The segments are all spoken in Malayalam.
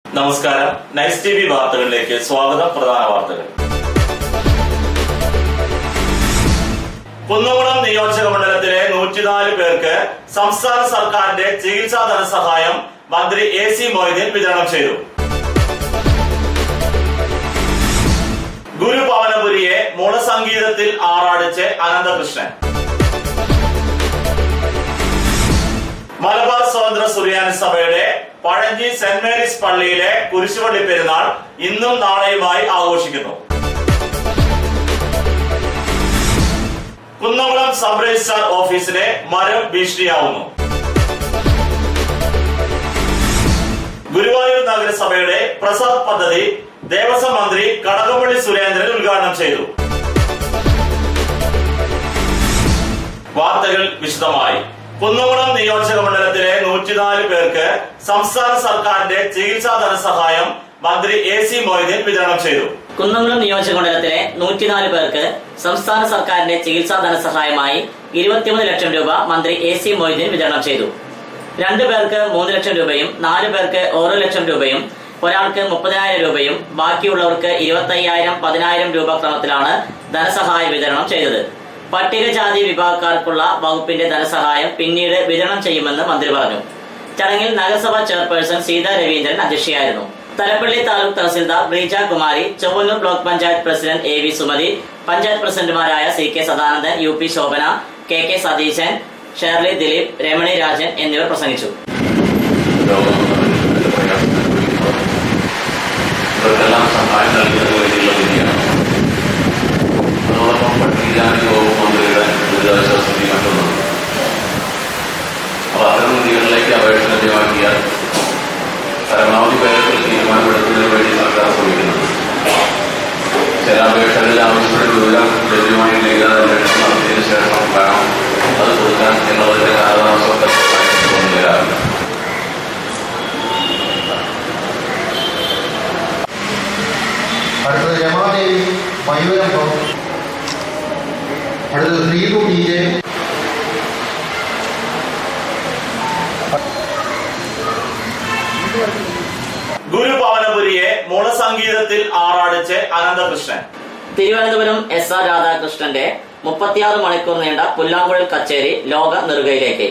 നമസ്കാരം. നൈസ് TV വാർത്തകളിലേക്ക് സ്വാഗതം. പ്രധാന വാർത്തകൾ. കുന്നംകുളം നിയോജക മണ്ഡലത്തിലെ 104 പേർക്ക് സംസ്ഥാന സർക്കാരിന്റെ ചികിത്സാ ധനസഹായം മന്ത്രി AC മൊയ്തീൻ വിതരണം ചെയ്തു. ഗുരുഭവനപുരിയെ മൂളസംഗീതത്തിൽ ആറാടിച്ച് അനന്തകൃഷ്ണൻ. മലബാർ സ്വതന്ത്ര സുറിയാനി സഭയുടെ പഴഞ്ചി സെന്റ് മേരീസ് പള്ളിയിലെ കുരിശുപള്ളി പെരുന്നാൾ ഇന്നും നാളെയുമായി ആഘോഷിക്കുന്നു. കുന്നംകുളം സബ് രജിസ്ട്രാർ ഓഫീസിലെ മരം ഭീഷണിയാവുന്നു. ഗുരുവായൂർ നഗരസഭയുടെ പ്രസാദ് പദ്ധതി ദേവസ്വം മന്ത്രി കടകംപള്ളി സുരേന്ദ്രൻ ഉദ്ഘാടനം ചെയ്തു. വാർത്തകൾ വിശദമായി. കുന്നംകുളം നിയോജക മണ്ഡലത്തിലെ 104 പേർക്ക് സംസ്ഥാന സർക്കാരിന്റെ ചികിത്സാ ധനസഹായം മന്ത്രി AC മൊയ്തീൻ വിതരണം ചെയ്തു. കുന്നംകുളം നിയോജക മണ്ഡലത്തിലെ 104 പേർക്ക് സംസ്ഥാന സർക്കാരിന്റെ ചികിത്സാ ധനസഹായമായി 23 ലക്ഷം രൂപ മന്ത്രി AC മൊയ്തീൻ വിതരണം ചെയ്തു. 2 പേർക്ക് 3 ലക്ഷം രൂപയും 4 പേർക്ക് 1 ലക്ഷം രൂപയും ഒരാൾക്ക് 30,000 രൂപയും ബാക്കിയുള്ളവർക്ക് 25,000, 10,000 രൂപ ക്രമത്തിലാണ് ധനസഹായ വിതരണം ചെയ്തത്. പട്ടികജാതി വിഭാഗക്കാർക്കുള്ള വകുപ്പിന്റെ ധനസഹായം പിന്നീട് വിതരണം ചെയ്യുമെന്ന് മന്ത്രി പറഞ്ഞു. ചടങ്ങിൽ നഗരസഭാ ചെയർപേഴ്സൺ സീത രവീന്ദ്രൻ അധ്യക്ഷയായിരുന്നു. Thalappilly taluk tahsildar Reeja Kumari, Chowwannur block panchayat president AV Sumathi, panchayat പ്രസിഡന്റുമാരായ CK Sadanandan, UP Shobhana, KK Satheesan, Shirley Dileep, Ramani Rajan എന്നിവർ പ്രസംഗിച്ചു. പട്ടികജാതി വകുപ്പ് മന്ത്രിയുടെ ദുരിതാശ്വാസ നിധി മറ്റൊന്നാണ്. അപ്പോൾ അത്തരം നിധികളിലേക്ക് അപേക്ഷ ലഭ്യമാക്കിയാൽ പരമാവധി പേർക്ക് തീരുമാനമെടുക്കുന്നതിന് വേണ്ടി സർക്കാർ ശ്രമിക്കുന്നുണ്ട്. ചില അപേക്ഷകളിൽ ആവശ്യപ്പെട്ട വിവരം ലഭ്യമായില്ലെങ്കിൽ അത് അന്വേഷണം നടത്തിയതിനു ശേഷം വേണം അത് കൊടുക്കാൻ എന്നുള്ളതിന്റെ കാലതാമസമൊക്കെ വരാറില്ല. അടുത്തത് രമാദേവി മയൂരം, അടുത്തത് ശ്രീതു DJ, ഗുരുഭവനപുരിയെ മൂളസംഗീതത്തിൽ ആറാടിച്ച് അനന്തകൃഷ്ണൻ. തിരുവനന്തപുരം SR രാധാകൃഷ്ണന്റെ 36 മണിക്കൂർ നീണ്ട പുല്ലാങ്കുഴൽ കച്ചേരി ലോക നെറുകയിലേക്ക്.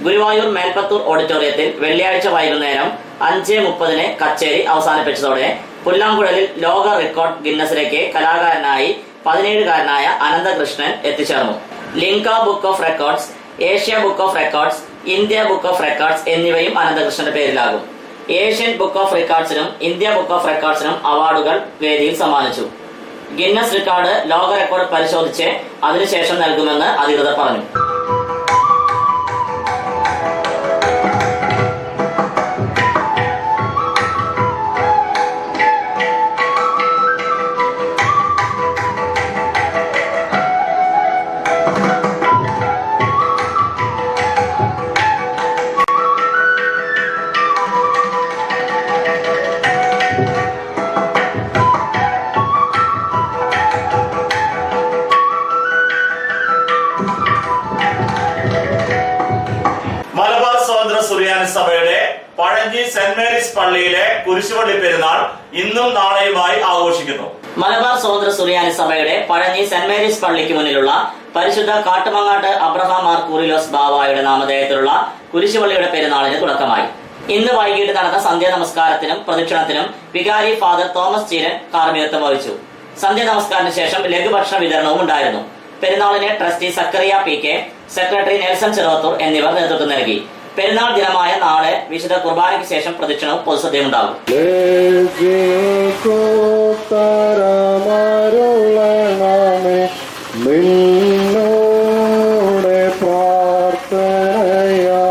ഗുരുവായൂർ മേൽപ്പത്തൂർ ഓഡിറ്റോറിയത്തിൽ വെള്ളിയാഴ്ച വൈകുന്നേരം 5:30 കച്ചേരി അവസാനിപ്പിച്ചതോടെ പുല്ലാങ്കുഴലിൽ ലോക റെക്കോർഡ് ഗിന്നസിലേക്ക് കലാകാരനായി 17-കാരനായ അനന്തകൃഷ്ണൻ എത്തിച്ചേർന്നു. Lincoln book of records, Asia book of records, India book of records എന്നിവയും അനന്തകൃഷ്ണന്റെ പേരിലാകും. ഏഷ്യൻ ബുക്ക് ഓഫ് റെക്കോർഡ്സിനും ഇന്ത്യ ബുക്ക് ഓഫ് റെക്കോർഡ്സിനും അവാർഡുകൾ വേദിയിൽ സമ്മാനിച്ചു. ഗിന്നസ് റെക്കോർഡ് ലോക റെക്കോർഡ് പരിശോധിച്ച് അതിനുശേഷം നൽകുമെന്ന് അധികൃതർ പറഞ്ഞു. മലബാർ സ്വതന്ത്ര സുറിയാനി സഭയുടെ പഴഞ്ചി സെന്റ് മേരീസ് പള്ളിയിലെ കുരിശുപള്ളി പെരുന്നാൾ ഇന്നും നാളെയുമായി ആഘോഷിക്കുന്നു. മലബാർ സ്വതന്ത്ര സുറിയാനി സഭയുടെ പഴഞ്ഞി സെന്റ് മേരീസ് പള്ളിക്ക് മുന്നിലുള്ള പരിശുദ്ധ കാട്ടുമങ്ങാട്ട് അബ്രഹാം മാർ കൂറിലോസ് ബാവായുടെ നാമധേയത്തിലുള്ള കുരിശുപള്ളിയുടെ പെരുന്നാളിന് തുടക്കമായി. ഇന്ന് വൈകിട്ട് നടന്ന സന്ധ്യാ നമസ്കാരത്തിനും പ്രദക്ഷിണത്തിനും വികാരി ഫാദർ തോമസ് ചീരൻ കാർമ്മികത്വം വഹിച്ചു. സന്ധ്യാ നമസ്കാരത്തിന് ശേഷം ലഘുഭക്ഷണ വിതരണവും ഉണ്ടായിരുന്നു. പെരുന്നാളിന് trustee Zachariah PK, secretary Nelson Cheruvathur എന്നിവർ നേതൃത്വം നൽകി. പെരുന്നാൾ ദിനമായ നാളെ വിശുദ്ധ കുർബാനയ്ക്ക് ശേഷം പ്രദക്ഷിണവും പൊതുസദ്യയുണ്ടാകും. പ്രാർത്ഥനയാ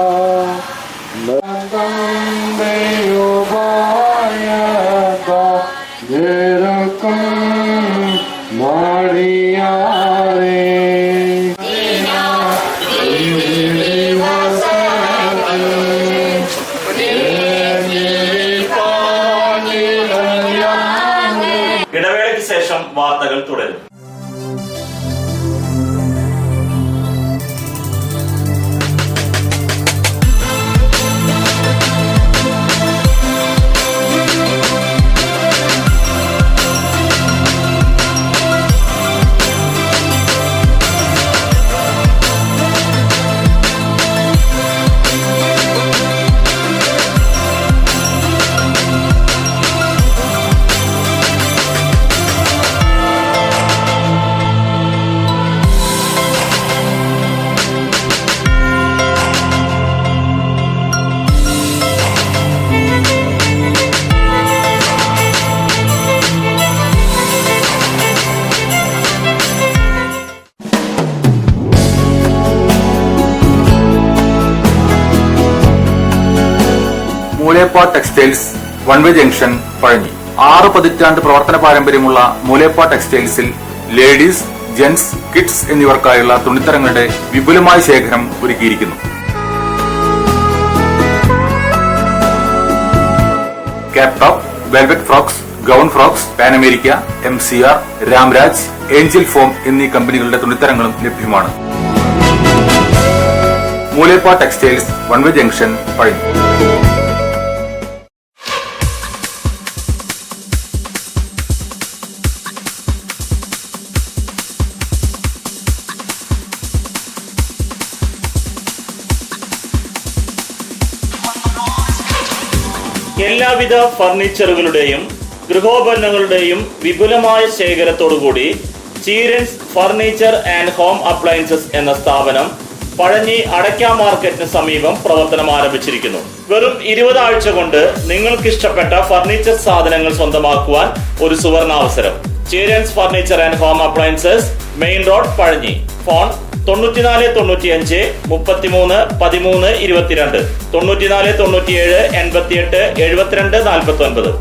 Moolepa textiles one way junction Pazhanji. 6 പതിറ്റാണ്ട് പ്രവർത്തന പാരമ്പര്യമുള്ള മൂലേപ്പ ടെക്സ്റ്റൈൽസിൽ ലേഡീസ്, ജെന്റ്സ്, കിഡ്സ് എന്നിവർക്കായുള്ള തുണിത്തരങ്ങളുടെ വിപുലമായ ശേഖരം ഒരുക്കിയിരിക്കുന്നു. Cap top, velvet frocks, gown frocks, Pan America, MCR, Ramraj, Angel Form എന്നീ കമ്പനികളുടെ തുണിത്തരങ്ങളും ലഭ്യമാണ്. മൂലേപ്പ ടെക്സ്റ്റൈൽസ് വൺവേ ജംഗ്ഷൻ പഴഞ്ഞി. എല്ലാവിധ ഫർണിച്ചറുകളുടെയും ഗൃഹോപകരണങ്ങളുടെയും വിപുലമായ ശേഖരത്തോടുകൂടി Cheerans furniture and home appliances എന്ന സ്ഥാപനം പഴഞ്ഞി അടയ്ക്ക മാർക്കറ്റിന് സമീപം പ്രവർത്തനം ആരംഭിച്ചിരിക്കുന്നു. വെറും 20 ആഴ്ച കൊണ്ട് നിങ്ങൾക്കിഷ്ടപ്പെട്ട ഫർണിച്ചർ സാധനങ്ങൾ സ്വന്തമാക്കുവാൻ ഒരു സുവർണാവസരം. Cheerans furniture and home appliances, main road, Pazhanji. Phone 94 95 33 13 22, 94 97 88 72 49.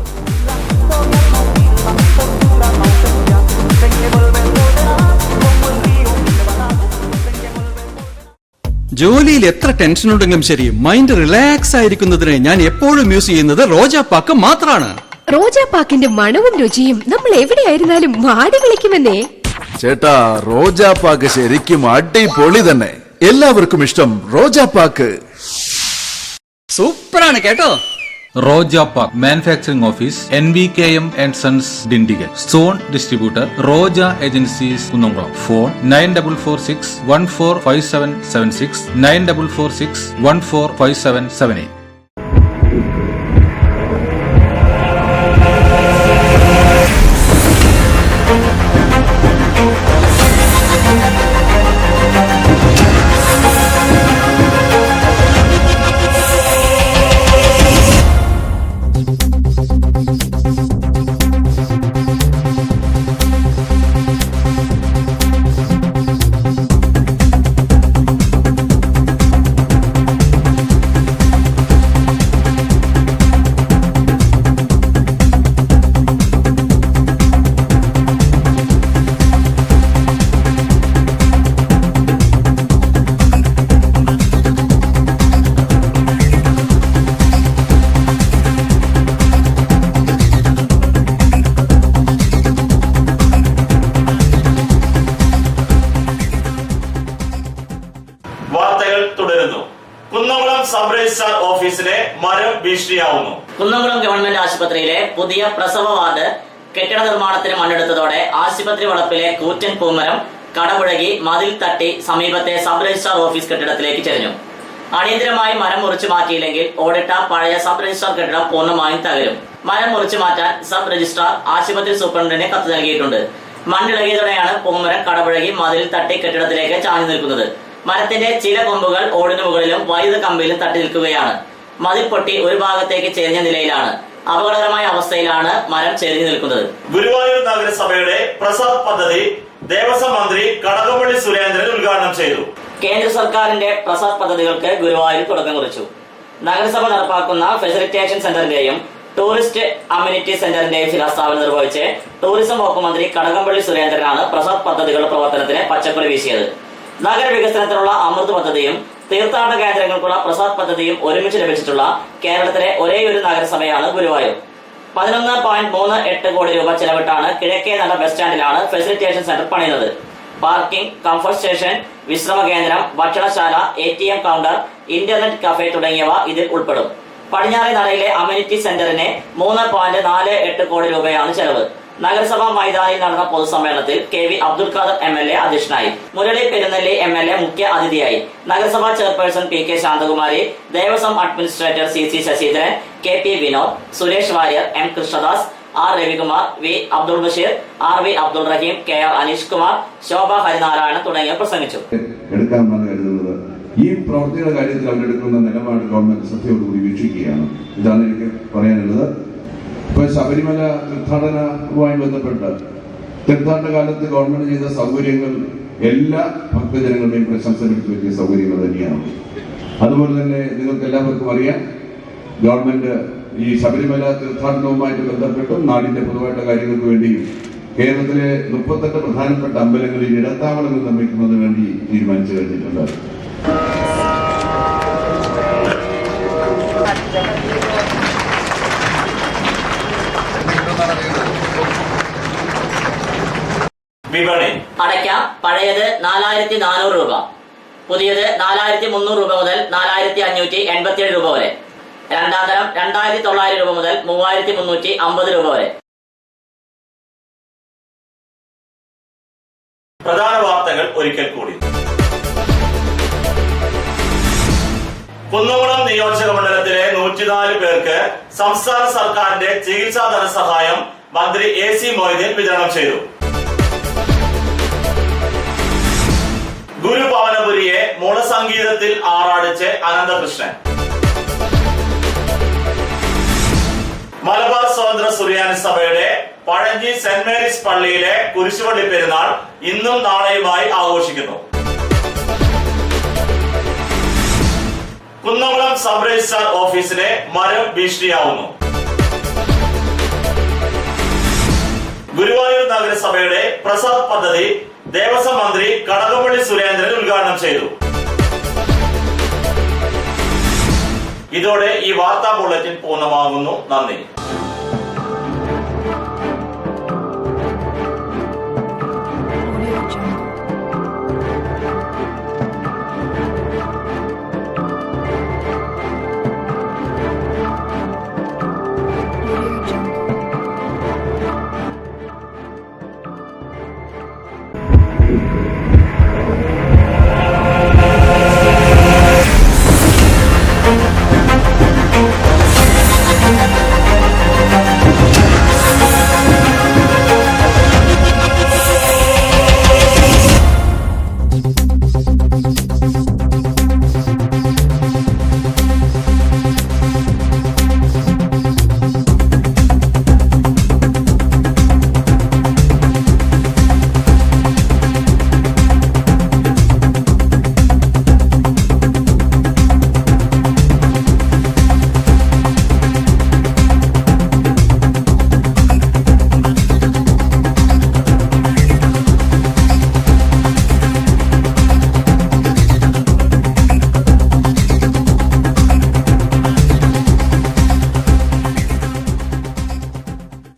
ജോലിയിൽ എത്ര ടെൻഷൻ ഉണ്ടെങ്കിലും ശരി, മൈൻഡ് റിലാക്സ് ആയിരിക്കുന്നതിന് ഞാൻ എപ്പോഴും യൂസ് ചെയ്യുന്നത് റോജാപ്പാക്ക് മാത്രമാണ്. റോജാപ്പാക്കിന്റെ മണവും രുചിയും നമ്മൾ എവിടെയായിരുന്നാലും മാടി വിളിക്കുമെന്നേ. ചേട്ടാ, റോജാപ്പാക്ക് ശരിക്കും അടിപൊളി തന്നെ. എല്ലാവർക്കും ഇഷ്ടം റോജാപ്പാക്ക്. സൂപ്പറാണ് കേട്ടോ. Rojapak manufacturing office, NVKM and Sons, Dindigul. Zone distributor Roja Agencies, Kunnamkuളം. Phone 9446 145776, 9446 145778. വാർത്തകൾ തുടരുന്നു. കുന്നംകുളം സബ് രജിസ്ട്രാർ ഓഫീസിലെ മരം ഭീഷണിയാവുന്നു. കുന്നംകുളം ഗവൺമെന്റ് ആശുപത്രിയിലെ പുതിയ പ്രസവ വാർഡ് കെട്ടിട നിർമ്മാണത്തിന് മണ്ണെടുത്തതോടെ ആശുപത്രി വളപ്പിലെ കൂറ്റൻ പൂമരം കടപുഴകി മതിൽ തട്ടി സമീപത്തെ സബ് രജിസ്ട്രാർ ഓഫീസ് കെട്ടിടത്തിലേക്ക് ചെരിഞ്ഞു. അടിയന്തരമായി മരം മുറിച്ചു മാറ്റിയില്ലെങ്കിൽ ഓടിട്ട പഴയ സബ് രജിസ്ട്രാർ കെട്ടിടം പൂർണ്ണമായും തകരും. മരം മുറിച്ചു മാറ്റാൻ സബ് രജിസ്ട്രാർ ആശുപത്രി സൂപ്രണ്ടിന് കത്ത് നൽകിയിട്ടുണ്ട്. മണ്ണിളകിയതോടെയാണ് പൂമരം കടപുഴകി മതിൽ തട്ടി കെട്ടിടത്തിലേക്ക് ചാഞ്ഞു നിൽക്കുന്നത്. മരത്തിന്റെ ചില കൊമ്പുകൾ ഓടിനു മുകളിലും വൈദ്യുത കമ്പിയിലും തട്ടി നിൽക്കുകയാണ്. മതിൽ പൊട്ടി ഒരു ഭാഗത്തേക്ക് ചെരിഞ്ഞ നിലയിലാണ്. അപകടകരമായ അവസ്ഥയിലാണ് മരം ചെരിഞ്ഞു നിൽക്കുന്നത്. ഗുരുവായൂർ നഗരസഭയുടെ പ്രസാദ് പദ്ധതി ദേവസ്വം മന്ത്രി കടകംപള്ളി സുരേന്ദ്രൻ ഉദ്ഘാടനം ചെയ്തു. കേന്ദ്ര സർക്കാരിന്റെ പ്രസാദ് പദ്ധതികൾക്ക് ഗുരുവായൂർ തുടക്കം കുറിച്ചു. നഗരസഭ നടപ്പാക്കുന്ന ഫെസിലിറ്റേഷൻ സെന്ററിന്റെയും ടൂറിസ്റ്റ് അമ്യൂണിറ്റി സെന്ററിന്റെയും ശിലാസ്ഥാപനം നിർവഹിച്ച് ടൂറിസം വകുപ്പ് മന്ത്രി കടകംപള്ളി സുരേന്ദ്രനാണ് പ്രസാദ് പദ്ധതികളുടെ പ്രവർത്തനത്തിന് പച്ചക്കൊടി വീശിയത്. നഗരവികസനത്തിനുള്ള അമൃത് പദ്ധതിയും തീർത്ഥാടന കേന്ദ്രങ്ങൾക്കുള്ള പ്രസാദ് പദ്ധതിയും ഒരുമിച്ച് ലഭിച്ചിട്ടുള്ള കേരളത്തിലെ ഒരേയൊരു നഗരസഭയാണ് ഗുരുവായൂർ. 11.38 കോടി രൂപ ചെലവിട്ടാണ് കിഴക്കേ നട ബസ് സ്റ്റാൻഡിലാണ് ഫെസിലിറ്റേഷൻ സെന്റർ പണിയുന്നത്. പാർക്കിംഗ്, കംഫർട്ട് സ്റ്റേഷൻ, വിശ്രമ കേന്ദ്രം, ഭക്ഷണശാല, ATM കൗണ്ടർ, ഇന്റർനെറ്റ് കഫേ തുടങ്ങിയവ ഇതിൽ ഉൾപ്പെടും. പടിഞ്ഞാറേ നടയിലെ അമ്യൂണിറ്റി സെന്ററിന് 3.48 കോടി രൂപയാണ് ചെലവ്. നഗരസഭാ മൈതാനിയിൽ നടന്ന പൊതുസമ്മേളനത്തിൽ KV അബ്ദുൽ ഖാദർ MLA അധ്യക്ഷനായി. മുരളി പെരുന്നെല്ലി MLA മുഖ്യ അതിഥിയായി. നഗരസഭാ chairperson PK Shanthakumari, Devaswom administrator CC Sasheendran, KP Vinod, Suresh Warrier, M Krishnadas, R Ravikumar, V Abdul Basheer, RV Abdul Raheem, KR Aneesh Kumar, Shobha Harinarayanan തുടങ്ങിയവർ പ്രസംഗിച്ചു. എടുക്കാമെന്നാണ് കരുതുന്നത്. ഈ പ്രവൃത്തിയുടെ കാര്യത്തിൽ അവരെടുക്കുന്ന നിലപാട് ഗവൺമെന്റ് ശ്രദ്ധയോടുകൂടി വീക്ഷിക്കുകയാണ്. ഇതാണ് എനിക്ക് പറയാനുള്ളത്. ഇപ്പൊ ശബരിമല തീർത്ഥാടനവുമായി ബന്ധപ്പെട്ട് തീർത്ഥാടന കാലത്ത് ഗവൺമെന്റ് ചെയ്ത സൗകര്യങ്ങൾ എല്ലാ ഭക്തജനങ്ങളുടെയും പ്രശംസ ലഭിച്ചു പറ്റിയ സൗകര്യങ്ങൾ തന്നെയാണ്. അതുപോലെ തന്നെ നിങ്ങൾക്ക് എല്ലാവർക്കും അറിയാം, ഗവൺമെന്റ് ഈ ശബരിമല തീർത്ഥാടനവുമായിട്ട് ബന്ധപ്പെട്ടും നാടിന്റെ പൊതുവായിട്ടുള്ള കാര്യങ്ങൾക്ക് വേണ്ടിയും കേരളത്തിലെ 38 പ്രധാനപ്പെട്ട അമ്പലങ്ങളിൽ ഇടത്താവളങ്ങൾ നിർമ്മിക്കുന്നതിന് വേണ്ടി തീരുമാനിച്ചു കഴിഞ്ഞിട്ടുണ്ട്. വിപണി അടയ്ക്ക പഴയത് 4400 രൂപ, പുതിയത് 4300 രൂപ മുതൽ 4587 രൂപ വരെ. രണ്ടാം തരം 2900 രൂപ മുതൽ 3350 രൂപ വരെ. പ്രധാന വാർത്തകൾ ഒരിക്കൽ കൂടി. കുന്നംകുളം നിയോജക മണ്ഡലത്തിലെ 104 പേർക്ക് സംസ്ഥാന സർക്കാരിന്റെ ചികിത്സാ ധനസഹായം മന്ത്രി AC മൊയ്തീൻ വിതരണം ചെയ്തു. ഗുരുഭവനപുരിയെ മൂളസംഗീതത്തിൽ ആറാടിച്ച് അനന്തകൃഷ്ണൻ. മലബാർ സ്വതന്ത്ര സുറിയാനി സഭയുടെ പഴഞ്ഞി സെന്റ് മേരീസ് പള്ളിയിലെ കുരിശുപള്ളി പെരുന്നാൾ ഇന്നും നാളെയുമായി ആഘോഷിക്കുന്നു. കുന്നംകുളം സബ് രജിസ്ട്രാർ ഓഫീസിലെ മരം ഭീഷണിയാവുന്നു. ഗുരുവായൂർ നഗരസഭയുടെ പ്രസാദ് പദ്ധതി ദേവസ്വം മന്ത്രി കടകംപള്ളി സുരേന്ദ്രൻ ഉദ്ഘാടനം ചെയ്തു. ഇതോടെ ഈ വാർത്താ ബുള്ളറ്റിൻ പൂർണ്ണമാകുന്നു. നന്ദി.